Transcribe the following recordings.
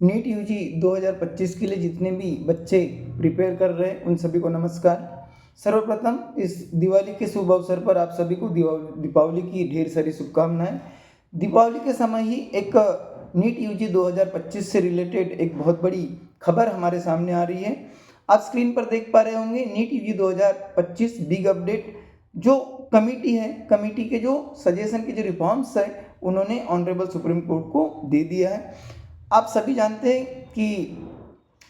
NEET UG 2025 के लिए जितने भी बच्चे प्रिपेयर कर रहे हैं उन सभी को नमस्कार। सर्वप्रथम इस दिवाली के शुभ अवसर पर आप सभी को दीपावली की ढेर सारी शुभकामनाएं। दीपावली के समय ही एक नीट यूजी 2025 से रिलेटेड एक बहुत बड़ी खबर हमारे सामने आ रही है। आप स्क्रीन पर देख पा रहे होंगे नीट यूजी 2025 बिग अपडेट। जो कमेटी है, कमेटी के जो सजेशन के जो रिफॉर्म्स है उन्होंने ऑनरेबल सुप्रीम कोर्ट को दे दिया है। आप सभी जानते हैं कि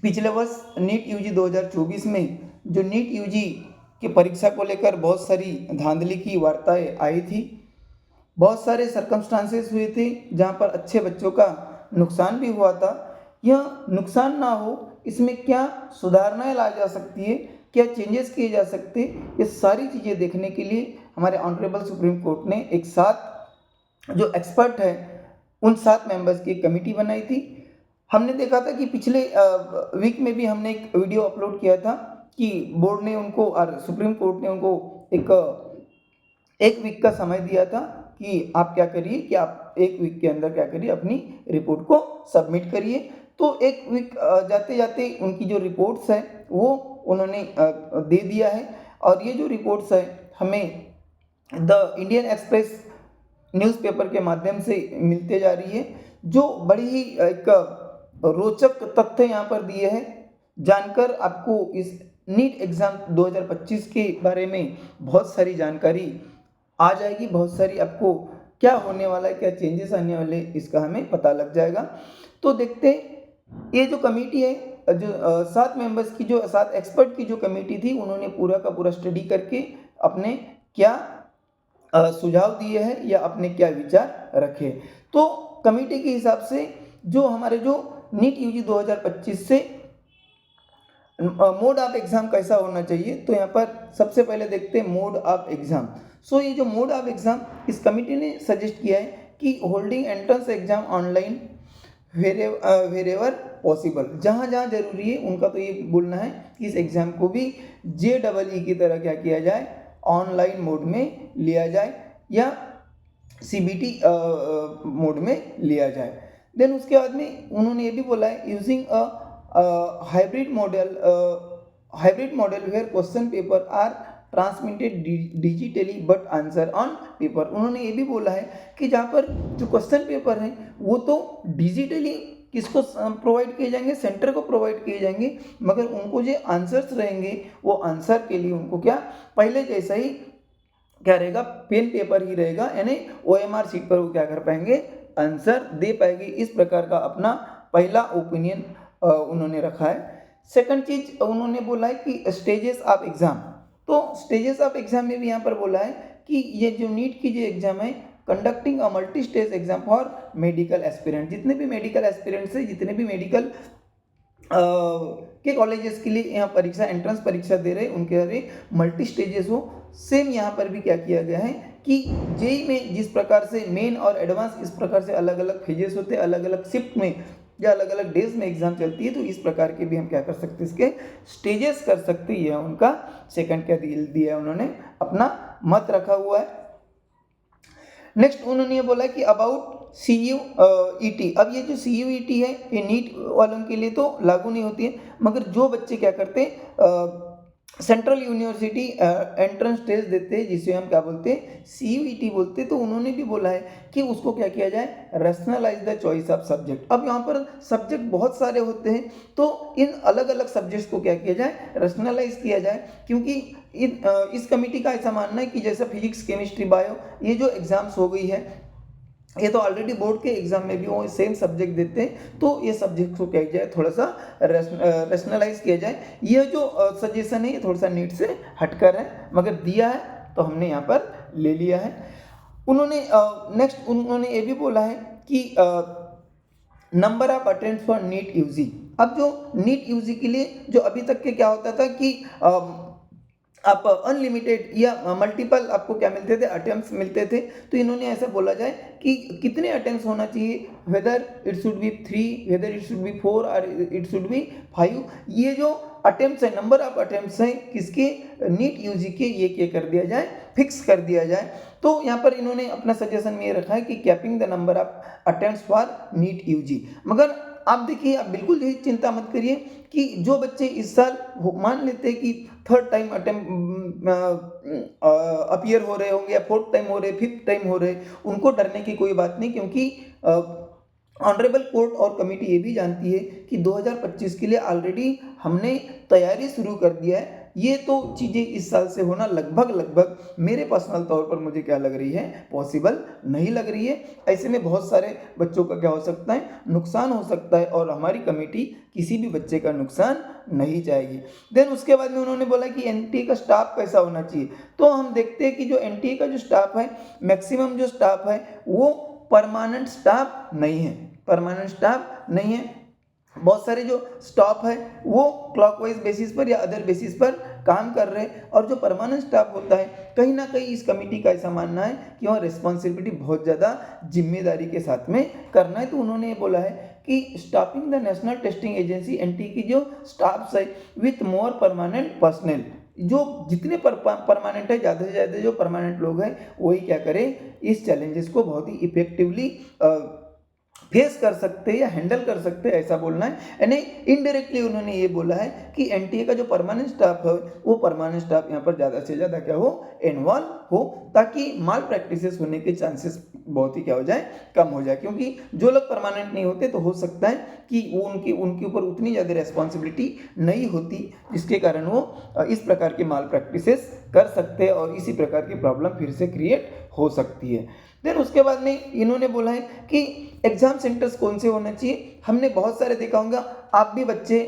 पिछले वर्ष नीट यूजी 2024 में जो नीट यूजी की परीक्षा को लेकर बहुत सारी धांधली की वार्ताएं आई थी, बहुत सारे सर्कमस्टांसेस हुए थे जहां पर अच्छे बच्चों का नुकसान भी हुआ था। यह नुकसान ना हो, इसमें क्या सुधारणाएं ला जा सकती है, क्या चेंजेस किए जा सकते, ये सारी चीज़ें देखने के लिए हमारे ऑनरेबल सुप्रीम कोर्ट ने एक साथ जो एक्सपर्ट है उन 7 मेंबर्स की एक कमेटी बनाई थी। हमने देखा था कि पिछले वीक में भी हमने एक वीडियो अपलोड किया था कि बोर्ड ने उनको और सुप्रीम कोर्ट ने उनको एक वीक का समय दिया था कि आप क्या करिए, कि आप एक वीक के अंदर क्या करिए, अपनी रिपोर्ट को सबमिट करिए। तो एक वीक जाते जाते उनकी जो रिपोर्ट्स है वो उन्होंने दे दिया है। और ये जो रिपोर्ट्स है हमें द इंडियन एक्सप्रेस न्यूज़पेपर के माध्यम से मिलते जा रही है, जो बड़ी ही एक रोचक तथ्य यहाँ पर दिए हैं। जानकर आपको इस नीट एग्ज़ाम 2025 के बारे में बहुत सारी जानकारी आ जाएगी, बहुत सारी आपको क्या होने वाला है, क्या चेंजेस आने वाले, इसका हमें पता लग जाएगा। तो देखते ये जो कमेटी है, जो 7 मेंबर्स की, जो 7 एक्सपर्ट की जो कमेटी थी, उन्होंने पूरा का पूरा स्टडी करके अपने क्या सुझाव दिए हैं या अपने क्या विचार रखे। तो कमेटी के हिसाब से जो हमारे जो नीट यूजी 2025 से मोड ऑफ एग्ज़ाम कैसा होना चाहिए, तो यहाँ पर सबसे पहले देखते हैं मोड ऑफ एग्ज़ाम। सो ये जो मोड ऑफ एग्ज़ाम इस कमेटी ने सजेस्ट किया है कि holding entrance exam online wherever possible, जहाँ जहाँ जरूरी है उनका तो ये बोलना है कि इस एग्ज़ाम को भी JEE की तरह क्या किया जाए, ऑनलाइन मोड में लिया जाए या CBT मोड में लिया जाए। देन उसके बाद में उन्होंने ये भी बोला है using hybrid model where question paper are transmitted digitally but answer on paper. उन्होंने ये भी बोला है कि जहाँ पर जो क्वेश्चन पेपर हैं वो तो डिजिटली किसको प्रोवाइड किए जाएंगे, सेंटर को प्रोवाइड किए जाएंगे, मगर उनको जो आंसर्स रहेंगे वो आंसर के लिए उनको क्या पहले जैसा ही क्या रहेगा, पेन पेपर ही रहेगा, यानी OMR शीट पर वो क्या कर पाएंगे, आंसर दे पाएंगे। इस प्रकार का अपना पहला ओपिनियन उन्होंने रखा है। सेकंड चीज उन्होंने बोला है कि स्टेजेस ऑफ एग्जाम। तो स्टेजेस ऑफ एग्जाम में भी यहाँ पर बोला है कि ये जो नीट की जो एग्जाम है, conducting a multi stage exam for medical aspirant, जितने भी मेडिकल एस्पिरेंट्स है, जितने भी मेडिकल के कॉलेजेस के लिए यहाँ परीक्षा, एंट्रेंस परीक्षा दे रहे हैं, उनके लिए मल्टी स्टेजेस हो। सेम यहाँ पर भी क्या किया गया है कि जेई में जिस प्रकार से मेन और एडवांस इस प्रकार से अलग अलग फेजेस होते हैं, अलग अलग शिफ्ट में या अलग अलग डेज में एग्जाम चलती है, तो इस प्रकार के भी हम क्या कर सकते हैं, इसके स्टेजेस कर सकते हैं। उनका सेकंड क्या दिया है, उन्होंने अपना मत रखा हुआ है। नेक्स्ट उन्होंने ये बोला कि अबाउट CUET। अब ये जो CUET है ये नीट वालों के लिए तो लागू नहीं होती है, मगर जो बच्चे क्या करते हैं सेंट्रल यूनिवर्सिटी एंट्रेंस टेस्ट देते हैं, जिसे हम क्या बोलते हैं, CUET बोलते हैं, तो उन्होंने भी बोला है कि उसको क्या किया जाए, rationalise the choice of subject. अब यहाँ पर सब्जेक्ट बहुत सारे होते हैं, तो इन अलग अलग सब्जेक्ट्स को क्या किया जाए, रैशनलाइज किया जाए। क्योंकि इस कमेटी का ऐसा मानना है कि जैसे फिजिक्स, केमिस्ट्री, बायो, ये जो एग्जाम्स हो गई है, ये तो ऑलरेडी बोर्ड के एग्जाम में भी वो सेम सब्जेक्ट देते हैं, तो ये सब्जेक्ट को क्या किया जाए, थोड़ा सा रैशनलाइज किया जाए। ये जो सजेशन है ये थोड़ा सा नीट से हटकर है, मगर दिया है तो हमने यहाँ पर ले लिया है। उन्होंने नेक्स्ट उन्होंने ये भी बोला है कि number of attempts for NEET UG. अब जो नीट यूजी के लिए जो अभी तक के क्या होता था कि आप अनलिमिटेड या मल्टीपल आपको क्या मिलते थे, अटेम्प्ट्स मिलते थे, तो इन्होंने ऐसा बोला जाए कि कितने अटेम्प्ट्स होना चाहिए, whether it should be 3, whether it should be 4 और इट शुड बी 5। ये जो अटेम्प्ट्स है, नंबर ऑफ अटेम्प्ट्स हैं किसके, नीट यूजी के, ये क्या कर दिया जाए, फिक्स कर दिया जाए। तो यहाँ पर इन्होंने अपना सजेशन में ये रखा है कि capping the number of attempts for NEET UG. मगर आप देखिए, आप बिल्कुल यही चिंता मत करिए कि जो बच्चे इस साल मान लेते हैं कि थर्ड टाइम अपीयर हो रहे होंगे या फोर्थ टाइम हो रहे, फिफ्थ टाइम हो रहे, उनको डरने की कोई बात नहीं, क्योंकि ऑनरेबल कोर्ट और कमेटी ये भी जानती है कि 2025 के लिए ऑलरेडी हमने तैयारी शुरू कर दिया है। ये तो चीज़ें इस साल से होना लगभग मेरे पर्सनल तौर पर मुझे क्या लग रही है, पॉसिबल नहीं लग रही है। ऐसे में बहुत सारे बच्चों का क्या हो सकता है, नुकसान हो सकता है, और हमारी कमेटी किसी भी बच्चे का नुकसान नहीं चाहेगी। देन उसके बाद में उन्होंने बोला कि एनटीए का स्टाफ कैसा होना चाहिए। तो हम देखते हैं कि जो एनटीए का जो स्टाफ है, मैक्सिमम जो स्टाफ है वो परमानेंट स्टाफ नहीं है, परमानेंट स्टाफ नहीं है। बहुत सारे जो स्टाफ है वो क्लॉकवाइज बेसिस पर या अदर बेसिस पर काम कर रहे हैं, और जो परमानेंट स्टाफ होता है, कहीं ना कहीं इस कमेटी का ऐसा मानना है कि वहाँ रिस्पॉन्सिबिलिटी बहुत ज़्यादा जिम्मेदारी के साथ में करना है। तो उन्होंने ये बोला है कि staffing the national testing agency NTA की जो स्टाफ्स है विथ मोर परमानेंट पर्सनल, जो जितने परमानेंट है, ज़्यादा से ज़्यादा जो परमानेंट लोग हैं वही क्या करें, इस चैलेंजेस को बहुत ही इफेक्टिवली फेस कर सकते हैं या हैंडल कर सकते हैं, ऐसा बोलना है। यानी इनडायरेक्टली उन्होंने ये बोला है कि एनटीए का जो परमानेंट स्टाफ है वो परमानेंट स्टाफ यहाँ पर ज़्यादा से ज़्यादा क्या हो, इन्वॉल्व हो, ताकि माल प्रैक्टिसेस होने के चांसेस बहुत ही क्या हो जाए, कम हो जाए। क्योंकि जो लोग परमानेंट नहीं होते तो हो सकता है कि वो उनके ऊपर उतनी ज़्यादा रिस्पॉन्सिबिलिटी नहीं होती, जिसके कारण वो इस प्रकार के माल प्रैक्टिसेस कर सकते हैं और इसी प्रकार की प्रॉब्लम फिर से क्रिएट हो सकती है। देन उसके बाद में इन्होंने बोला है कि एग्जाम सेंटर्स कौन से होना चाहिए। हमने बहुत सारे देखा होगा, आप भी बच्चे,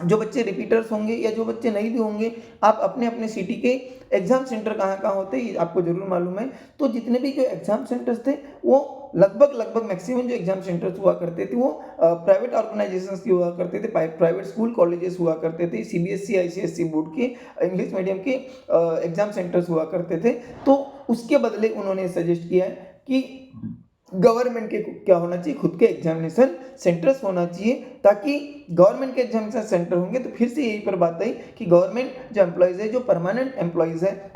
जो बच्चे रिपीटर्स होंगे या जो बच्चे नहीं भी होंगे, आप अपने अपने सिटी के एग्जाम सेंटर कहाँ कहाँ होते हैं आपको जरूर मालूम है। तो जितने भी जो एग्जाम सेंटर्स थे वो लगभग मैक्सिमम जो एग्जाम सेंटर्स हुआ करते थे वो प्राइवेट ऑर्गेनाइजेशंस की हुआ करते थे, प्राइवेट स्कूल कॉलेजेस हुआ करते थे, सीबीएसई आईसीएसई बोर्ड के इंग्लिश मीडियम के एग्जाम सेंटर्स हुआ करते थे। तो उसके बदले उन्होंने सजेस्ट किया है कि गवर्नमेंट के क्या होना चाहिए, खुद के एग्जामिनेशन सेंटर्स होना चाहिए, ताकि गवर्नमेंट के एग्जामिनेशन सेंटर होंगे तो फिर से यही पर बात आई कि गवर्नमेंट जो एम्प्लॉयज़ है, जो परमानेंट एम्प्लॉयज़ है,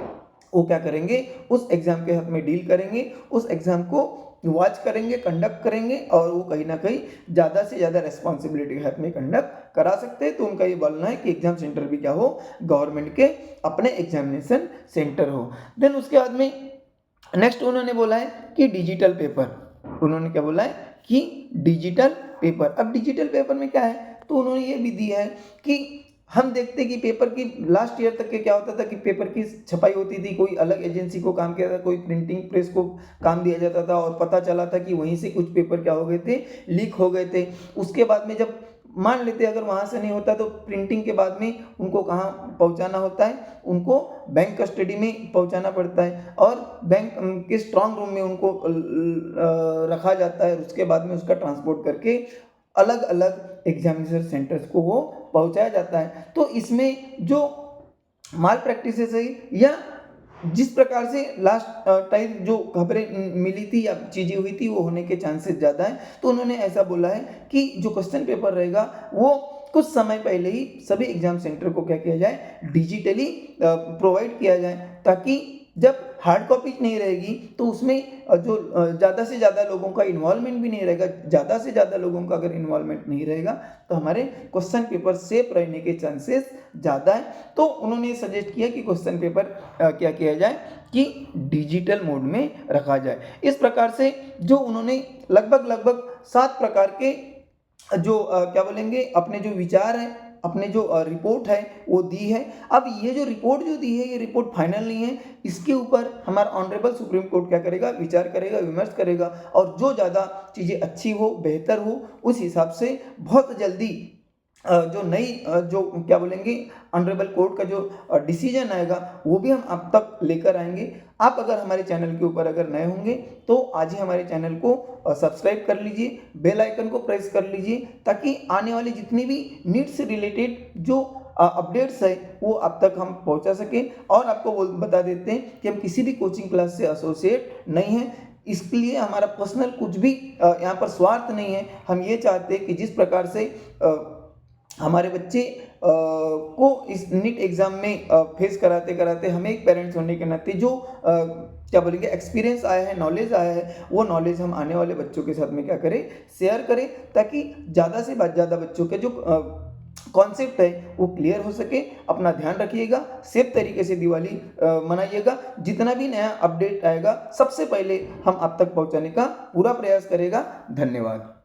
वो क्या करेंगे, उस एग्ज़ाम के हक में डील करेंगे, उस एग्ज़ाम को वॉच करेंगे, कंडक्ट करेंगे, और वो कहीं ना कहीं ज़्यादा से ज़्यादा रिस्पॉन्सिबिलिटी के हक में कंडक्ट करा सकते हैं। तो उनका ये बोलना है कि एग्जाम सेंटर भी क्या हो, गवर्नमेंट के अपने एग्जामिनेशन सेंटर हो। देन उसके बाद में नेक्स्ट उन्होंने बोला है कि डिजिटल पेपर, उन्होंने क्या बोला है कि डिजिटल पेपर। अब डिजिटल पेपर में क्या है, तो उन्होंने ये भी दिया है कि हम देखते कि पेपर की लास्ट ईयर तक के क्या होता था कि पेपर की छपाई होती थी, कोई अलग एजेंसी को काम किया था, कोई प्रिंटिंग प्रेस को काम दिया जाता था, और पता चला था कि वहीं से कुछ पेपर क्या हो गए थे, लीक हो गए थे। उसके बाद में जब मान लेते अगर वहाँ से नहीं होता तो प्रिंटिंग के बाद में उनको कहाँ पहुँचाना होता है, उनको बैंक कस्टडी में पहुँचाना पड़ता है, और बैंक के स्ट्रांग रूम में उनको रखा जाता है। उसके बाद में उसका ट्रांसपोर्ट करके अलग अलग एग्जामिनेशन सेंटर्स को वो पहुँचाया जाता है। तो इसमें जो माल प्रैक्टिसेस है या जिस प्रकार से लास्ट टाइम जो खबरें मिली थी या चीज़ें हुई थी वो होने के चांसेस ज़्यादा हैं। तो उन्होंने ऐसा बोला है कि जो क्वेश्चन पेपर रहेगा वो कुछ समय पहले ही सभी एग्जाम सेंटर को क्या किया जाए, डिजिटली प्रोवाइड किया जाए, ताकि जब हार्ड कॉपी नहीं रहेगी तो उसमें जो ज़्यादा से ज़्यादा लोगों का इन्वॉल्वमेंट भी नहीं रहेगा। ज़्यादा से ज़्यादा लोगों का अगर इन्वॉल्वमेंट नहीं रहेगा तो हमारे क्वेश्चन पेपर सेफ रहने के चांसेस ज़्यादा है। तो उन्होंने सजेस्ट किया कि क्वेश्चन पेपर क्या किया जाए कि डिजिटल मोड में रखा जाए। इस प्रकार से जो उन्होंने लगभग 7 प्रकार के जो क्या बोलेंगे अपने जो विचार हैं, अपने जो रिपोर्ट है वो दी है। अब ये जो रिपोर्ट जो दी है ये रिपोर्ट फाइनल नहीं है, इसके ऊपर हमारा ऑनरेबल सुप्रीम कोर्ट क्या करेगा, विचार करेगा, विमर्श करेगा, और जो ज़्यादा चीज़ें अच्छी हो, बेहतर हो, उस हिसाब से बहुत जल्दी जो नई जो क्या बोलेंगे ऑनरेबल कोर्ट का जो डिसीजन आएगा वो भी हम आप तक लेकर आएंगे। आप अगर हमारे चैनल के ऊपर अगर नए होंगे तो आज ही हमारे चैनल को सब्सक्राइब कर लीजिए, बेल आइकन को प्रेस कर लीजिए, ताकि आने वाली जितनी भी नीट से रिलेटेड जो अपडेट्स है वो आप तक हम पहुंचा सकें। और आपको बता देते हैं कि हम किसी भी कोचिंग क्लास से एसोसिएट नहीं हैं, इसके लिए हमारा पर्सनल कुछ भी यहाँ पर स्वार्थ नहीं है। हम ये चाहते हैं कि जिस प्रकार से हमारे बच्चे को इस नीट एग्ज़ाम में फेस कराते कराते हमें एक पेरेंट्स होने के नाते जो क्या बोलेंगे एक्सपीरियंस आया है, नॉलेज आया है, वो नॉलेज हम आने वाले बच्चों के साथ में क्या करें, शेयर करें, ताकि ज़्यादा से ज़्यादा बच्चों के जो कॉन्सेप्ट है वो क्लियर हो सके। अपना ध्यान रखिएगा, सेफ तरीके से दिवाली मनाइएगा। जितना भी नया अपडेट आएगा सबसे पहले हम आप तक पहुंचाने का पूरा प्रयास करेगा। धन्यवाद।